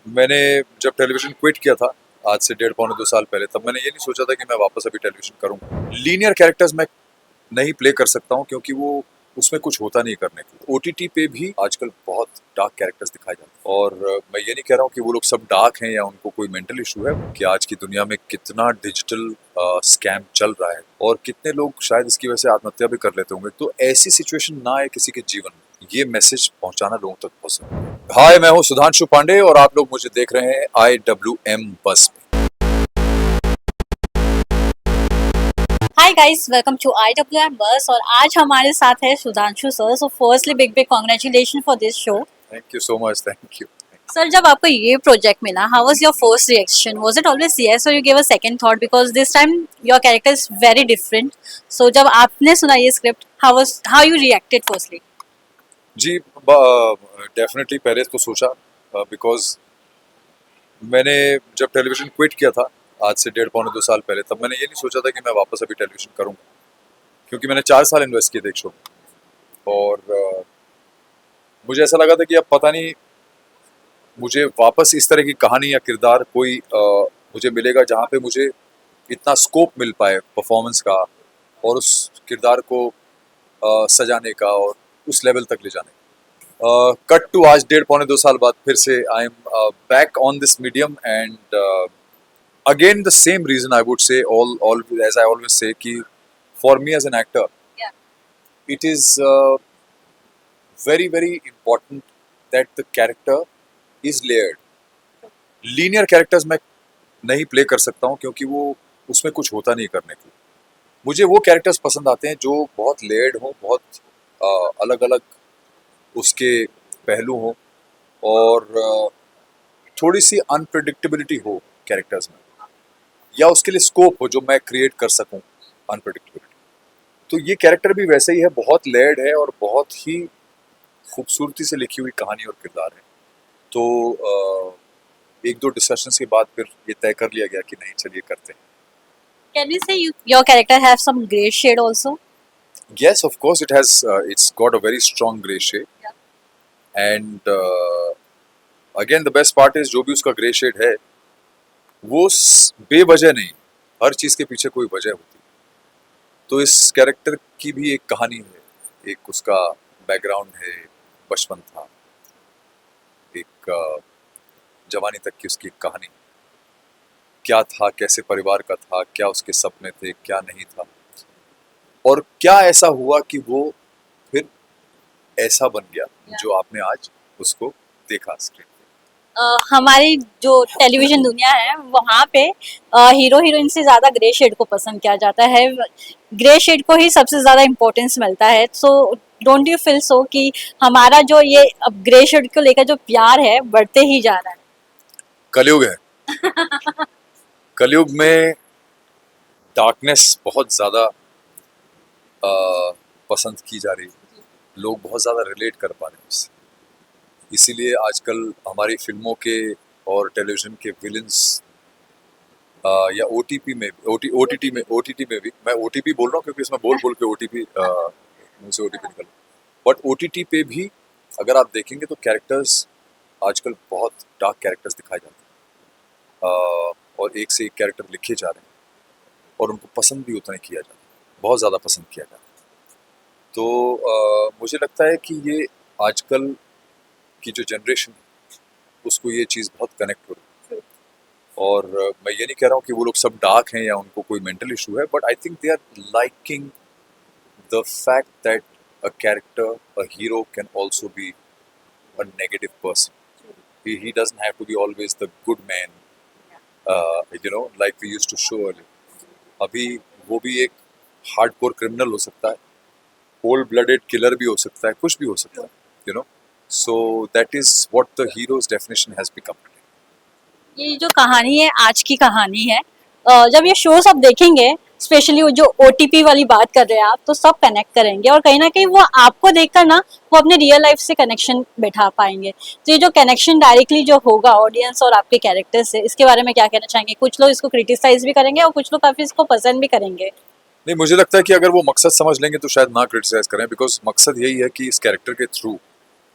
मैंने जब television quit किया था, आज से डेढ़ पौने 2 साल पहले, तब मैंने ये नहीं सोचा था कि मैं वापस अभी टेलीविज़न करूँगा। लीनियर कैरेक्टर्स मैं नहीं प्ले कर सकता हूँ क्योंकि वो उसमें कुछ होता नहीं करने को। ओटीटी पे भी आजकल बहुत डार्क कैरेक्टर्स दिखाए जाते हैं और मैं ये नहीं कह रहा हूँ कि वो लोग सब डार्क हैं या उनको कोई मेंटल इश्यू है कि आज की दुनिया में कितना डिजिटल स्कैम चल रहा है और कितने लोग शायद इसकी वजह से आत्महत्या भी कर लेते होंगे। तो ऐसी सिचुएशन ना आए किसी के जीवन में, ये मैसेज पहुंचाना लोगों तक बहुत जरूरी है। हाय, मैं हूँ सुधांशु पांडे और आप लोग मुझे देख रहे हैं IWM बस में। Hi guys, welcome to IWM buzz. और आज हमारे साथ है Sudhanshu sir. So firstly big big congratulation for this show. Thank you so much, thank you. Sir, जब आपको ये प्रोजेक्ट मिला, how was your first reaction? Was it always yes और you give a second thought, because this time your character is very different. So जब आपने सुना ये script, how you reacted firstly? Ji, definitely पहले तो सोचा because मैंने जब टेलीविज़न क्विट किया था, आज से डेढ़ पौने 2 साल पहले, तब मैंने ये नहीं सोचा था कि मैं वापस अभी टेलीविज़न करूँगा क्योंकि मैंने 4 साल इन्वेस्ट किए थे एक शो में और मुझे ऐसा लगा था कि अब पता नहीं मुझे वापस इस तरह की कहानी या किरदार कोई मुझे मिलेगा जहाँ पे मुझे इतना स्कोप मिल पाए परफॉर्मेंस का और उस किरदार को सजाने का और उस लेवल तक ले जाने का। कट टू आज डेढ़ पौने 2 साल बाद फिर से I am back on this medium and again the same reason I would say all as I always say कि for me as an actor it is very very important that the character is layered. Linear characters मैं नहीं play कर सकता हूँ क्योंकि वो उसमें कुछ होता नहीं करने को। मुझे वो कैरेक्टर्स पसंद आते हैं जो बहुत लेयर्ड हो, बहुत अलग अलग उसके पहलू हो और थोड़ी सी अनप्रिडिक्टेबिलिटी हो कैरेक्टर्स में, या उसके लिए स्कोप हो जो मैं क्रिएट कर सकूं अनप्रिडिक्टेबिलिटी। तो ये कैरेक्टर भी वैसे ही है, बहुत लेयर्ड है और बहुत ही खूबसूरती से लिखी हुई कहानी और किरदार है। तो एक दो डिस्कशंस के बाद फिर ये तय कर लिया गया कि नहीं, चलिए करते हैं। Can we say your character have some grey shade also? Yes, of course, it's got a very strong gray shade. And again, the best part is जो भी उसका ग्रे शेड है वो बेवजह नहीं, हर चीज के पीछे कोई वजह होती है। तो इस कैरेक्टर की भी एक कहानी है, एक उसका बैकग्राउंड है, बचपन था, एक जवानी तक की उसकी एक कहानी, क्या था, कैसे परिवार का था, क्या उसके सपने थे, क्या नहीं था, और क्या ऐसा हुआ कि वो फिर ऐसा बन गया जो आपने आज उसको देखा स्क्रीन पे। हमारी जो टेलीविजन दुनिया है वहाँ पे हीरो हीरोइन से ज़्यादा ग्रे शेड को पसंद किया जाता है। ग्रे शेड को ही सबसे ज़्यादा इम्पोर्टेंस मिलता है। So don't you feel so कि हमारा जो ये अब ग्रे शेड को लेकर जो प्यार है बढ़ते ही जा रहा है? कलयुग है। कलयुग में डार्कनेस बहुत ज्यादा पसंद की जा रही है, लोग बहुत ज्यादा रिलेट कर पा रहे हैं उससे। इसीलिए आजकल हमारी फिल्मों के और टेलीविजन के विलन्स या ओटीपी में ओटीटी में भी, मैं ओटीपी बोल रहा हूँ क्योंकि इसमें बोल बोल के ओटीपी मुंह से ओटीपी निकल, बट ओटीटी पे भी अगर आप देखेंगे तो कैरेक्टर्स आजकल बहुत डार्क कैरेक्टर्स दिखाए जाते हैं और एक से एक कैरेक्टर लिखे जा रहे हैं और उनको पसंद भी उतना ही किया जाता है, बहुत ज़्यादा पसंद किया जाता है। तो मुझे लगता है कि ये आजकल की जो जनरेशन है उसको ये चीज़ बहुत कनेक्ट हो रही है और मैं ये नहीं कह रहा हूँ कि वो लोग सब डार्क हैं या उनको कोई मेंटल इशू है, but I think they are liking the fact that a character, a hero can also be a negative person. He doesn't have to be always the good man, like we used to show earlier. अभी वो भी एक hardcore criminal हो सकता है, cold blooded killer भी हो सकता है, कुछ भी हो सकता है, so that is what the heroes definition has become. ये जो कहानी है आज की कहानी है। जब ये शोज आप देखेंगे, स्पेशली वो जो ओटीपी वाली बात कर रहे हैं आप, तो सब कनेक्ट करेंगे और कहीं ना कहीं वो आपको देखकर ना वो अपने रियल लाइफ से कनेक्शन बैठा पाएंगे। तो ये जो कनेक्शन डायरेक्टली जो होगा ऑडियंस और आपके कैरेक्टर से, इसके बारे में क्या कहना चाहेंगे? कुछ लोग इसको क्रिटिसाइज भी करेंगे और कुछ लोग काफी इसको पसंद भी करेंगे। नहीं, मुझे लगता है कि अगर वो मकसद समझ लेंगे तो शायद ना क्रिटिसाइज करें, बिकॉज मकसद यही है कि इस कैरेक्टर के थ्रू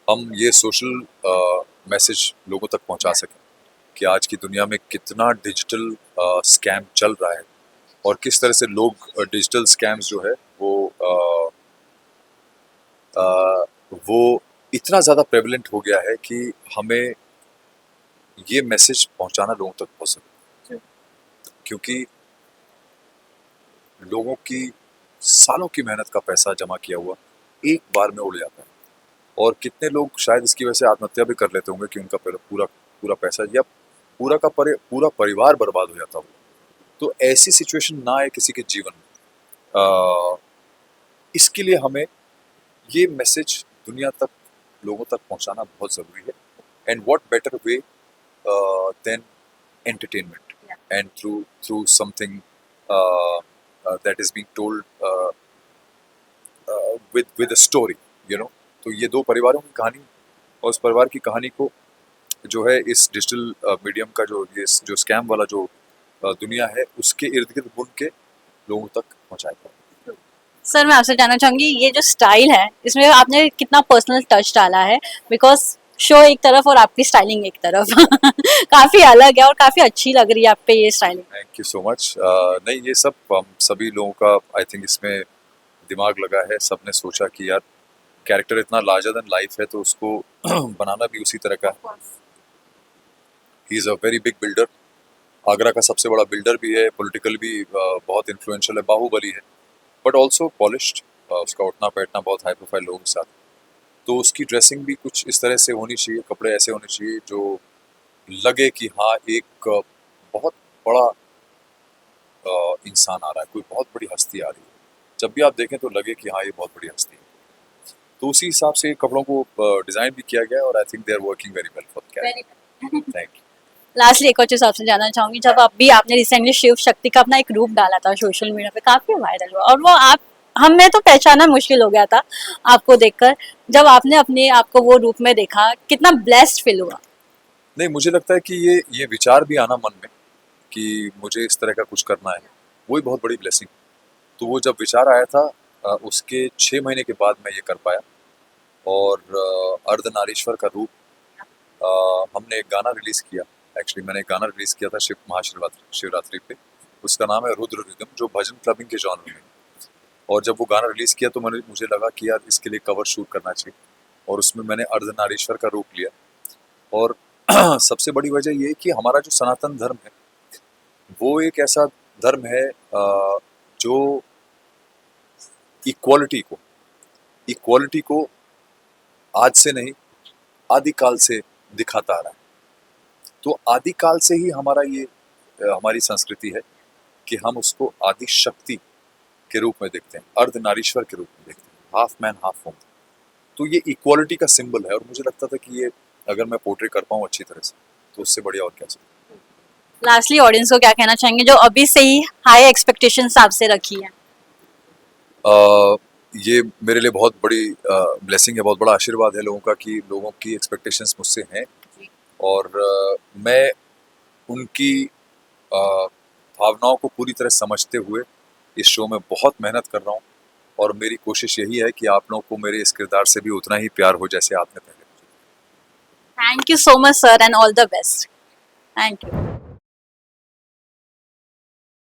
हम ये सोशल मैसेज लोगों तक पहुंचा सकें कि आज की दुनिया में कितना डिजिटल स्कैम चल रहा है और किस तरह से लोग डिजिटल स्कैम्स जो है वो इतना ज़्यादा प्रेवलेंट हो गया है कि हमें ये मैसेज पहुंचाना लोगों तक बहुत ज़रूरी है, क्योंकि लोगों की सालों की मेहनत का पैसा जमा किया हुआ एक बार में उड़ जाता है। और कितने लोग शायद इसकी वजह से आत्महत्या भी कर लेते होंगे कि उनका पूरा पूरा पैसा या पूरा परिवार बर्बाद हो जाता होगा। तो ऐसी सिचुएशन ना आए किसी के जीवन में, इसके लिए हमें ये मैसेज दुनिया तक, लोगों तक पहुंचाना बहुत ज़रूरी है। And what better way than entertainment and through something that is being told with a story, you know। तो ये दो परिवारों की कहानी और उस परिवार की कहानी को जो है इस डिजिटल मीडियम का जो स्कैम वाला जो दुनिया है उसके इर्द गिर्द बुन के लोगों तक पहुंचाया। सर मैं आपसे जानना चाहूंगी ये जो स्टाइल है इसमें आपने कितना पर्सनल टच डाला है, बिकॉज शो एक तरफ और आपकी स्टाइलिंग एक तरफ काफी अलग है और काफी अच्छी लग रही है आप पे ये styling. Thank you so much. नहीं, ये सब हम सभी लोगों का आई थिंक इसमें दिमाग लगा है। सबने सोचा कि यार कैरेक्टर इतना लार्जर देन लाइफ है तो उसको बनाना भी उसी तरह का है। He is a very big builder, Agra का सबसे बड़ा बिल्डर भी है, पॉलिटिकल भी बहुत इन्फ्लुएंशियल है, बाहुबली है, बट ऑल्सो पॉलिश्ड। उसका उठना बैठना बहुत हाई प्रोफाइल लोगों के साथ। तो उसकी ड्रेसिंग भी कुछ इस तरह से होनी चाहिए, कपड़े ऐसे होने चाहिए जो लगे कि हाँ एक बहुत बड़ा इंसान आ रहा है, कोई बहुत बड़ी हस्ती आ रही है। जब भी आप देखें तो लगे कि हाँ ये बहुत बड़ी हस्ती है। तो उसी हिसाब से कपड़ों को डिज़ाइन भी किया गया है और I think they are working very well for the character. Thank you. Lastly एक और चीज आपसे जानना चाहूंगी, जब अभी आपने रिसेंटली शिव शक्ति का अपना एक रूप डाला था सोशल मीडिया पे, काफी वायरल हुआ और वो आप हमें तो पहचाना मुश्किल हो गया था आपको देखकर। जब आपने अपने आप को वो रूप में देखा कितना ब्लेस्ड फील हुआ? नहीं, मुझे लगता है कि ये विचार भी आना मन में कि मुझे इस तरह का कुछ करना है, वही बहुत बड़ी ब्लेसिंग। तो वो जब विचार आया था उसके 6 महीने के बाद मैं ये कर पाया। और अर्धनारीश्वर का रूप, हमने एक गाना रिलीज़ किया। एक्चुअली मैंने एक गाना रिलीज़ किया था शिवरात्रि पे। उसका नाम है रुद्र रिदम, जो भजन क्लबिंग के जॉनर में है। और जब वो गाना रिलीज़ किया तो मुझे लगा कि यार इसके लिए कवर शूट करना चाहिए और उसमें मैंने अर्धनारीश्वर का रूप लिया। और सबसे बड़ी वजह ये है कि हमारा जो सनातन धर्म है वो एक ऐसा धर्म है जो इक्वालिटी को आज से नहीं आदिकाल से दिखाता आ रहा है। तो आदिकाल से ही हमारा ये हमारी संस्कृति है कि हम उसको आदि शक्ति के रूप में देखते हैं, अर्धनारीश्वर के रूप में देखते हैं, हाफ मैन हाफ वुमन। तो ये इक्वालिटी का सिंबल है और मुझे लगता था कि ये अगर मैं पोर्ट्रे कर पाऊँ अच्छी तरह से तो उससे बढ़िया और क्या सकता। लास्टली ऑडियंस को क्या कहना चाहेंगे जो अभी से ही हाई एक्सपेक्टेशंस आपसे रखी है? ये मेरे लिए बहुत बड़ी ब्लेसिंग है, बहुत बड़ा आशीर्वाद है लोगों का कि लोगों की एक्सपेक्टेशंस मुझसे हैं और मैं उनकी भावनाओं को पूरी तरह समझते हुए इस शो में बहुत मेहनत कर रहा हूँ। और मेरी कोशिश यही है कि आप लोगों को मेरे इस किरदार से भी उतना ही प्यार हो जैसे आपने पहले। Thank you so much sir and all the best. Thank you.